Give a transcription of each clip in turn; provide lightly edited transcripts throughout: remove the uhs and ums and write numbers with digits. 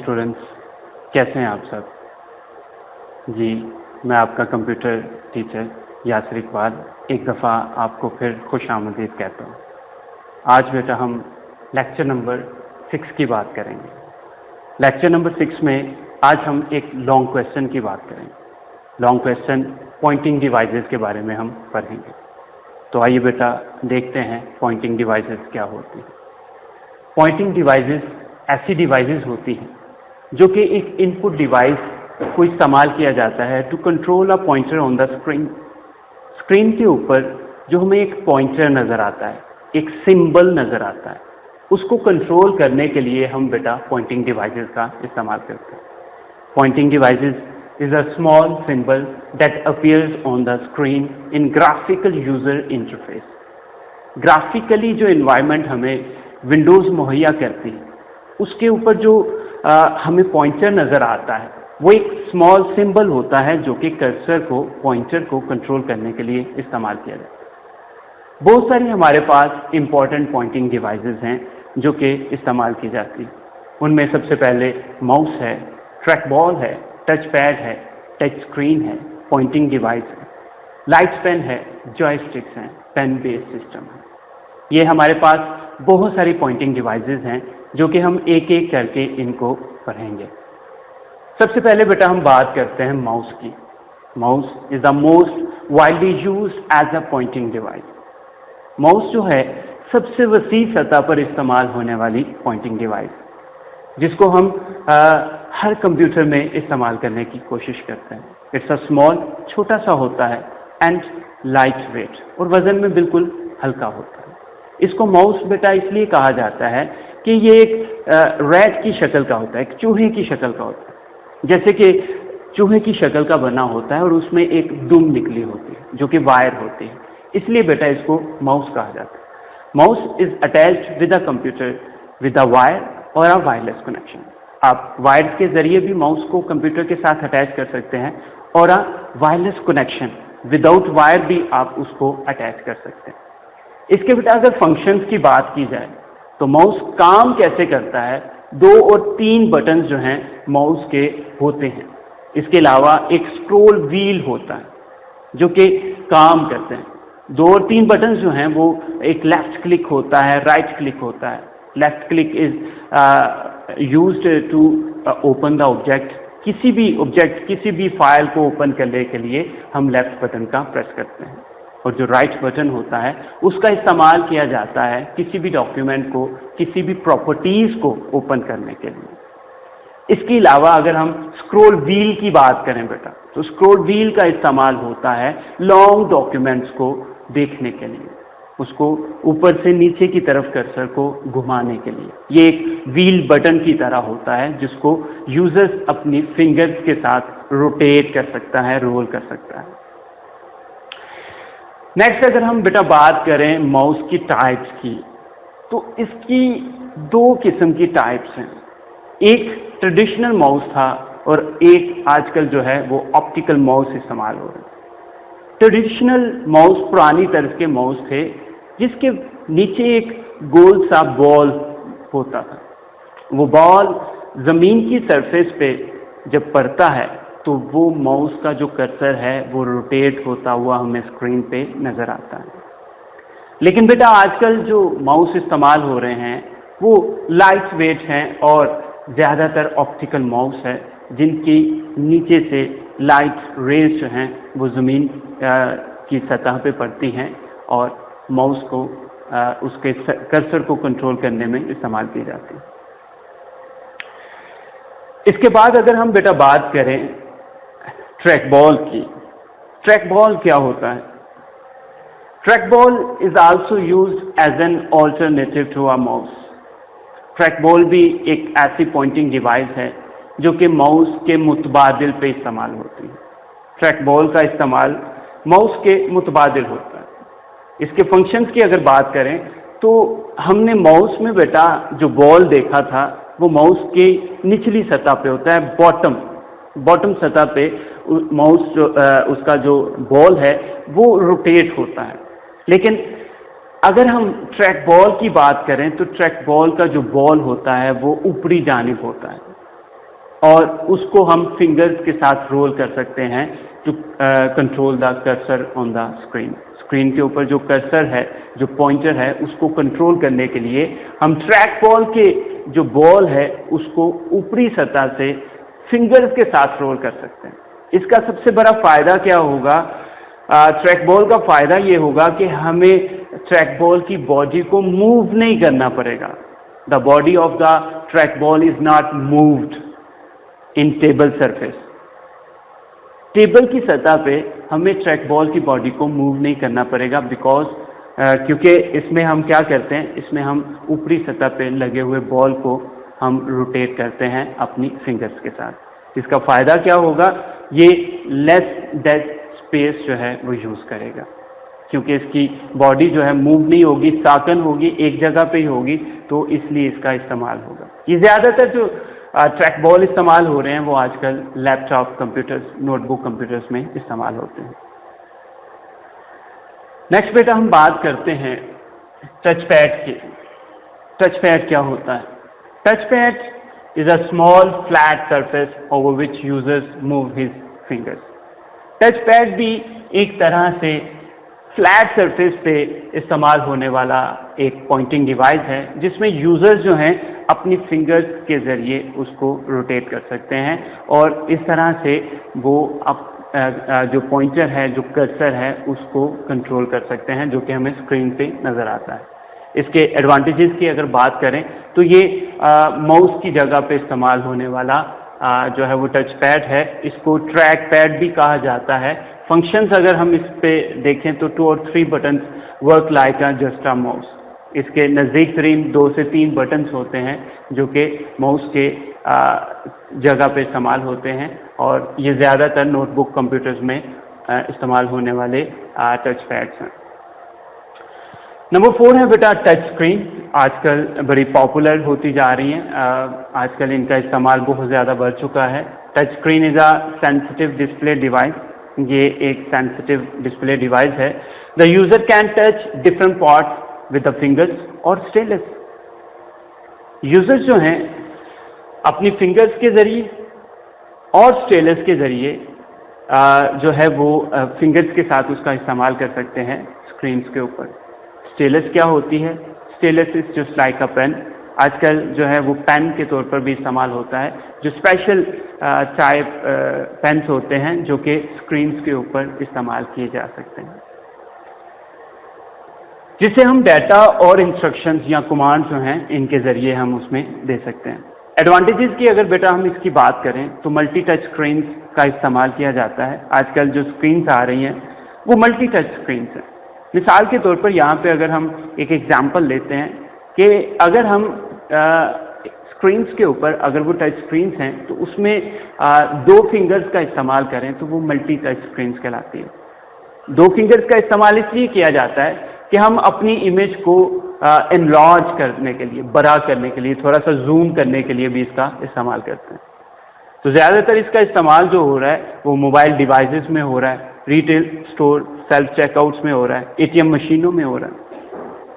Students, कैसे हैं आप सब? जी, मैं आपका कंप्यूटर टीचर यासिर इकबाल एक दफ़ा आपको फिर खुशामदीद कहता हूँ। आज बेटा हम लेक्चर नंबर 6 की बात करेंगे। लेक्चर नंबर 6 में आज हम एक लॉन्ग क्वेश्चन की बात करेंगे। लॉन्ग क्वेश्चन पॉइंटिंग डिवाइसेस के बारे में हम पढ़ेंगे। तो आइए बेटा देखते हैं पॉइंटिंग डिवाइसेस क्या होती हैं। पॉइंटिंग डिवाइसेस ऐसी डिवाइसेस होती हैं जो कि एक इनपुट डिवाइस को इस्तेमाल किया जाता है to control a pointer on the screen. Screen के ऊपर जो हमें एक पॉइंटर नज़र आता है, एक सिंबल नज़र आता है, उसको कंट्रोल करने के लिए हम बेटा पॉइंटिंग डिवाइसेस का इस्तेमाल करते हैं। Pointing devices is a small symbol that appears on the screen in graphical user interface. Graphically जो एनवायरनमेंट हमें विंडोज़ मुहैया करती है, उसके ऊपर जो हमें पॉइंटर नज़र आता है, वो एक स्मॉल सिंबल होता है जो कि कर्सर को, पॉइंटर को कंट्रोल करने के लिए इस्तेमाल किया जाता है। बहुत सारी हमारे पास इंपॉर्टेंट पॉइंटिंग डिवाइसेस हैं जो कि इस्तेमाल की जाती है। उनमें सबसे पहले माउस है, ट्रैक बॉल है, टच पैड है, टच स्क्रीन है, पॉइंटिंग डिवाइस है, लाइट पेन है, जॉयस्टिक्स हैं, पेन बेस्ड सिस्टम है। ये हमारे पास बहुत सारी पॉइंटिंग डिवाइसेस हैं जो कि हम एक एक करके इनको पढ़ेंगे। सबसे पहले बेटा हम बात करते हैं माउस की। Mouse is the most widely used as a pointing device. Mouse जो है सबसे वसी सतह पर इस्तेमाल होने वाली पॉइंटिंग डिवाइस, जिसको हम हर कंप्यूटर में इस्तेमाल करने की कोशिश करते हैं। इट्स अ स्मॉल, छोटा सा होता है, एंड लाइट वेट, और वजन में बिल्कुल हल्का होता है। इसको माउस बेटा इसलिए कहा जाता है कि ये एक रैट की शक्ल का होता है, एक चूहे की शक्ल का होता है। जैसे कि चूहे की शक्ल का बना होता है और उसमें एक दुम निकली होती है जो कि वायर होती है, इसलिए बेटा इसको माउस कहा जाता है। Mouse is attached with a computer with a wire और अ वायरलेस कनेक्शन। आप वायर के जरिए भी माउस को कंप्यूटर के साथ अटैच कर सकते हैं, और a wireless connection without wire भी आप उसको अटैच कर सकते हैं। इसके बेटा अगर फंक्शंस की बात की जाए तो माउस काम कैसे करता है, 2 और 3 बटन जो हैं माउस के होते हैं। इसके अलावा एक स्क्रॉल व्हील होता है जो कि काम करते हैं। 2 और 3 बटन जो हैं वो एक लेफ्ट क्लिक होता है, राइट क्लिक होता है। Left click is used to open the object. किसी भी ऑब्जेक्ट, किसी भी फाइल को ओपन करने के लिए हम लेफ्ट बटन का प्रेस करते हैं, और जो राइट बटन होता है उसका इस्तेमाल किया जाता है किसी भी डॉक्यूमेंट को, किसी भी प्रॉपर्टीज को ओपन करने के लिए। इसके अलावा अगर हम स्क्रॉल व्हील की बात करें बेटा, तो स्क्रॉल व्हील का इस्तेमाल होता है लॉन्ग डॉक्यूमेंट्स को देखने के लिए, उसको ऊपर से नीचे की तरफ कर्सर को घुमाने के लिए। ये एक व्हील बटन की तरह होता है जिसको यूजर्स अपनी फिंगर्स के साथ रोटेट कर सकता है, रोल कर सकता है। नेक्स्ट अगर हम बेटा बात करें माउस की टाइप्स की, तो इसकी 2 किस्म की टाइप्स हैं। एक ट्रेडिशनल माउस था और एक आजकल जो है वो ऑप्टिकल माउस इस्तेमाल हो रहा है। ट्रेडिशनल माउस पुरानी तरह के माउस थे जिसके नीचे एक गोल सा बॉल होता था। वो बॉल जमीन की सरफेस पे जब पड़ता है तो वो माउस का जो कर्सर है वो रोटेट होता हुआ हमें स्क्रीन पे नज़र आता है। लेकिन बेटा आजकल जो माउस इस्तेमाल हो रहे हैं वो लाइट वेट हैं और ज़्यादातर ऑप्टिकल माउस है जिनकी नीचे से लाइट रेज जो हैं वो ज़मीन की सतह पे पड़ती हैं और माउस को उसके कर्सर को कंट्रोल करने में इस्तेमाल की जाती है। इसके बाद अगर हम बेटा बात करें ट्रैक बॉल की, ट्रैक बॉल क्या होता है? Track ball is also used as an alternative to a mouse. Track ball भी एक ऐसी पॉइंटिंग डिवाइस है जो कि माउस के मुतबादिल पे इस्तेमाल होती है। ट्रैक बॉल का इस्तेमाल माउस के मुतबादिल होता है। इसके फंक्शंस की अगर बात करें तो हमने माउस में बेटा जो बॉल देखा था वो माउस की निचली सतह पे होता है, बॉटम सतह पे माउस जो उसका जो बॉल है वो रोटेट होता है। लेकिन अगर हम ट्रैक बॉल की बात करें तो ट्रैक बॉल का जो बॉल होता है वो ऊपरी जानिब होता है। और उसको हम फिंगर्स के साथ रोल कर सकते हैं to control the cursor on the screen. Screen के ऊपर जो कर्सर है, जो पॉइंटर है, उसको कंट्रोल करने के लिए हम ट्रैक बॉल के जो बॉल है उसको ऊपरी सतह से फिंगर्स के साथ रोल कर सकते हैं। इसका सबसे बड़ा फायदा क्या होगा? ट्रैक बॉल का फायदा ये होगा कि हमें ट्रैक बॉल की बॉडी को मूव नहीं करना पड़ेगा। The body of the track ball is not moved in table surface. Table की सतह पे हमें ट्रैक बॉल की बॉडी को मूव नहीं करना पड़ेगा, बिकॉज क्योंकि इसमें हम क्या करते हैं, इसमें हम ऊपरी सतह पे लगे हुए बॉल को हम रोटेट करते हैं अपनी फिंगर्स के साथ। इसका फायदा क्या होगा? ये लेस डेड स्पेस जो है वो यूज करेगा, क्योंकि इसकी बॉडी जो है मूव नहीं होगी, साकन होगी, एक जगह पे ही होगी, तो इसलिए इसका इस्तेमाल होगा। ये ज्यादातर जो ट्रैक बॉल इस्तेमाल हो रहे हैं वो आजकल लैपटॉप कंप्यूटर्स, नोटबुक कंप्यूटर्स में इस्तेमाल होते हैं। नेक्स्ट बेटा हम बात करते हैं टच पैड की। टच पैड क्या होता है? Touch pad is a small flat surface over which users move his fingers. Touch pad भी एक तरह से फ्लैट सरफेस पे इस्तेमाल होने वाला एक पॉइंटिंग डिवाइस है, जिसमें यूजर्स जो हैं अपनी फिंगर्स के जरिए उसको रोटेट कर सकते हैं और इस तरह से वो जो पॉइंटर है, जो कर्सर है, उसको कंट्रोल कर सकते हैं, जो कि हमें स्क्रीन पे नज़र आता है। इसके एडवांटेजेस की अगर बात करें तो ये माउस की जगह पे इस्तेमाल होने वाला जो है वो टच पैड है। इसको ट्रैक पैड भी कहा जाता है। फंक्शंस अगर हम इस पे देखें तो 2 और 3 buttons work like just a mouse. इसके नज़दीक तरीन 2 से 3 बटन्स होते हैं जो कि माउस के जगह पे इस्तेमाल होते हैं और ये ज़्यादातर नोटबुक कंप्यूटर्स में इस्तेमाल होने वाले टच पैड्स हैं। नंबर 4 है बेटा टच स्क्रीन। आजकल बड़ी पॉपुलर होती जा रही हैं। आजकल इनका इस्तेमाल बहुत ज़्यादा बढ़ चुका है। Touch screen is a sensitive display device. ये एक सेंसिटिव डिस्प्ले डिवाइस है। The user can touch different parts with the fingers और स्टेलस। यूजर्स जो हैं अपनी फिंगर्स के जरिए और स्टेलस के जरिए जो है वो फिंगर्स के साथ उसका इस्तेमाल कर सकते हैं स्क्रीन के ऊपर। स्टेलस क्या होती है? Stylus is just like a pen. आजकल जो है वो पेन के तौर पर भी इस्तेमाल होता है, जो स्पेशल टाइप पेन्स होते हैं जो कि स्क्रीन्स के ऊपर इस्तेमाल किए जा सकते हैं, जिसे हम डाटा और इंस्ट्रक्शंस या कमांड जो हैं इनके ज़रिए हम उसमें दे सकते हैं। एडवांटेजेस की अगर बेटा हम इसकी बात करें तो मल्टी टच स्क्रीन्स का इस्तेमाल किया जाता है। आजकल जो स्क्रीन्स आ रही हैं वो मल्टी टच स्क्रीन्स हैं। मिसाल के तौर पर यहाँ पे अगर हम एक एग्जांपल लेते हैं कि अगर हम स्क्रीन्स के ऊपर अगर वो टच स्क्रीन्स हैं तो उसमें 2 फिंगर्स का इस्तेमाल करें तो वो मल्टी टच स्क्रीन्स कहलाती है। 2 फिंगर्स का इस्तेमाल इसलिए किया जाता है कि हम अपनी इमेज को एनलार्ज करने के लिए, बड़ा करने के लिए, थोड़ा सा जूम करने के लिए भी इसका इस्तेमाल करते हैं। तो ज़्यादातर इसका इस्तेमाल जो हो रहा है वो मोबाइल डिवाइसेस में हो रहा है, रिटेल स्टोर, सेल्फ चेकआउट्स में हो रहा है, एटीएम मशीनों में हो रहा है।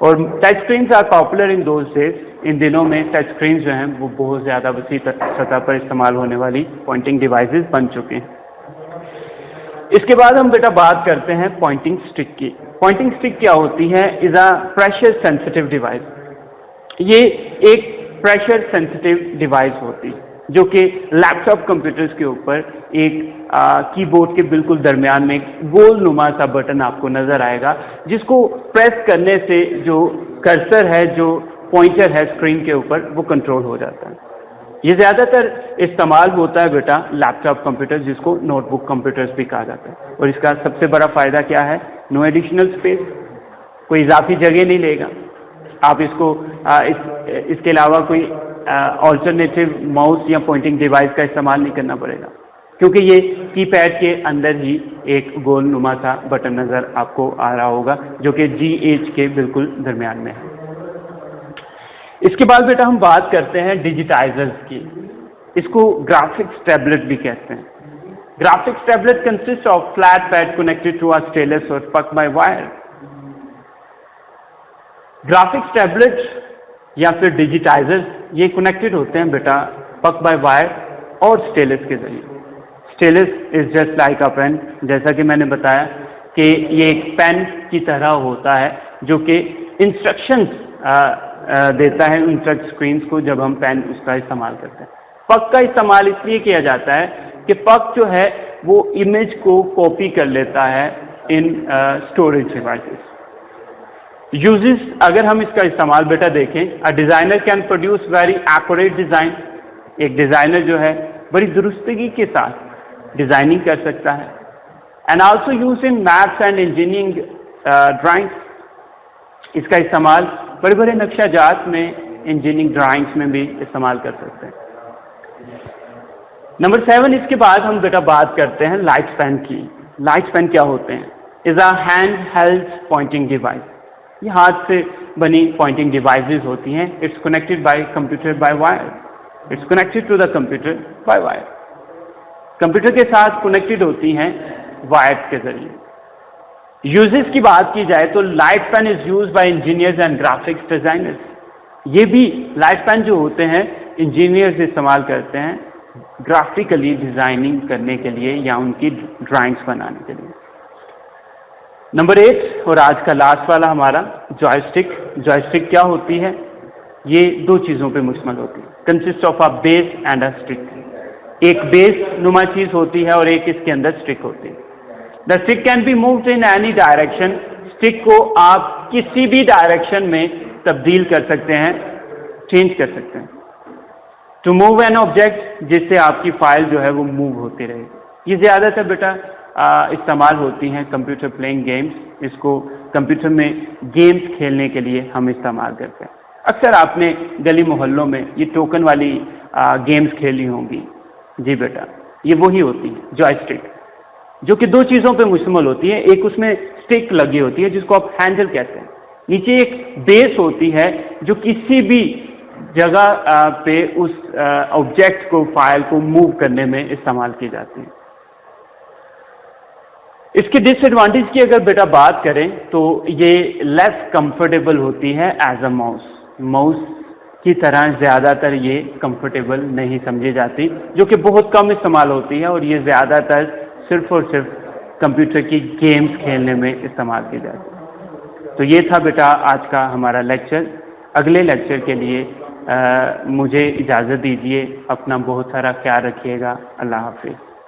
और touch screens are popular in those days. इन दिनों में टच स्क्रीन्स जो हैं वो बहुत ज़्यादा वसी सतह पर इस्तेमाल होने वाली पॉइंटिंग डिवाइसेस बन चुके हैं। इसके बाद हम बेटा बात करते हैं पॉइंटिंग स्टिक की। पॉइंटिंग स्टिक क्या होती है? Is a pressure sensitive device. ये एक प्रेशर सेंसिटिव डिवाइस होती है जो कि लैपटॉप कंप्यूटर्स के ऊपर एक कीबोर्ड के बिल्कुल दरमियान में एक गोल नुमा सा बटन आपको नजर आएगा, जिसको प्रेस करने से जो कर्सर है, जो पॉइंटर है स्क्रीन के ऊपर, वो कंट्रोल हो जाता है। ये ज़्यादातर इस्तेमाल होता है बेटा लैपटॉप कंप्यूटर, जिसको नोटबुक कंप्यूटर्स भी कहा जाता है। और इसका सबसे बड़ा फ़ायदा क्या है? नो एडिशनल स्पेस, कोई इजाफी जगह नहीं लेगा। आप इसको इसके अलावा कोई ऑल्टरनेटिव माउस या पॉइंटिंग डिवाइस का इस्तेमाल नहीं करना पड़ेगा, क्योंकि ये कीपैड के अंदर ही एक गोल नुमा सा बटन नज़र आपको आ रहा होगा जो कि GH के बिल्कुल दरमियान में है। इसके बाद बेटा हम बात करते हैं डिजिटाइजर्स की। इसको ग्राफिक्स टैबलेट भी कहते हैं। Graphics tablet consist of flat pad connected to a stylus और puck by wire. Graphics tablet या फिर डिजिटाइजर्स ये कनेक्टेड होते हैं बेटा पक बाय वायर और स्टेलस के ज़रिए। Stylus is just like a pen, जैसा कि मैंने बताया कि ये एक पेन की तरह होता है जो कि इंस्ट्रक्शंस देता है उन टच स्क्रीन्स को जब हम पेन उसका इस्तेमाल करते हैं। पग का इस्तेमाल इसलिए किया जाता है कि पग जो है वो इमेज को कॉपी कर लेता है इन स्टोरेज डिवाइसेस। यूजेस, अगर हम इसका इस्तेमाल बेटा देखें, a designer can produce very accurate design. एक डिज़ाइनर जो है बड़ी दुरुस्तगी के साथ डिज़ाइनिंग कर सकता है। And also use in maths and engineering drawings. इसका इस्तेमाल बड़े बड़े नक्शाजात में, इंजीनियरिंग ड्राइंग्स में भी इस्तेमाल कर सकते हैं। नंबर 7, इसके बाद हम बेटा बात करते हैं लाइफ स्पैन की। लाइफ स्पैन क्या होते हैं? Is a hand held pointing device. ये हाथ से बनी पॉइंटिंग डिवाइसेस होती हैं। It's connected by computer by wire. It's connected to the computer by wire. Computer के साथ कनेक्टेड होती हैं वायर के जरिए। यूजेस की बात की जाए तो life span is use by engineers and graphics designers. ये भी लाइफ स्पैन जो होते हैं इंजीनियर्स इस्तेमाल करते हैं ग्राफिकली डिजाइनिंग करने के लिए या उनकी ड्राइंग्स बनाने के लिए। नंबर 8 और आज का लास्ट वाला हमारा जॉयस्टिक। जॉयस्टिक क्या होती है? ये दो चीज़ों पे मुश्तमिल होती है। Consist of a base and a stick. एक बेस नुमा चीज़ होती है और एक इसके अंदर स्टिक होती है। The stick can be moved in any direction. Stick को आप किसी भी डायरेक्शन में तब्दील कर सकते हैं, चेंज कर सकते हैं। टू मूव एन ऑब्जेक्ट, जिससे आपकी फाइल जो है वो मूव होती रहे। ये ज़्यादातर बेटा इस्तेमाल होती हैं कंप्यूटर प्लेइंग गेम्स। इसको कंप्यूटर में गेम्स खेलने के लिए हम इस्तेमाल करते हैं। अक्सर आपने गली मोहल्लों में ये टोकन वाली गेम्स खेली होंगी। जी बेटा, ये वही होती है जॉयस्टिक, जो कि दो चीज़ों पे मुश्तमिल होती है। एक उसमें स्टिक लगी होती है जिसको आप हैंडल कहते हैं। नीचे एक बेस होती है जो किसी भी जगह पे उस ऑब्जेक्ट को, फाइल को मूव करने में इस्तेमाल की जाती है। इसके डिसएडवांटेज की अगर बेटा बात करें तो ये लेस कंफर्टेबल होती है एज अ माउस। माउस की तरह ज़्यादातर ये कंफर्टेबल नहीं समझी जाती, जो कि बहुत कम इस्तेमाल होती है और ये ज़्यादातर सिर्फ और सिर्फ कंप्यूटर की गेम्स खेलने में इस्तेमाल की जाती है। तो ये था बेटा आज का हमारा लेक्चर। अगले लेक्चर के लिए मुझे इजाज़त दीजिए। अपना बहुत सारा ख्याल रखिएगा। अल्लाह हाफिज़।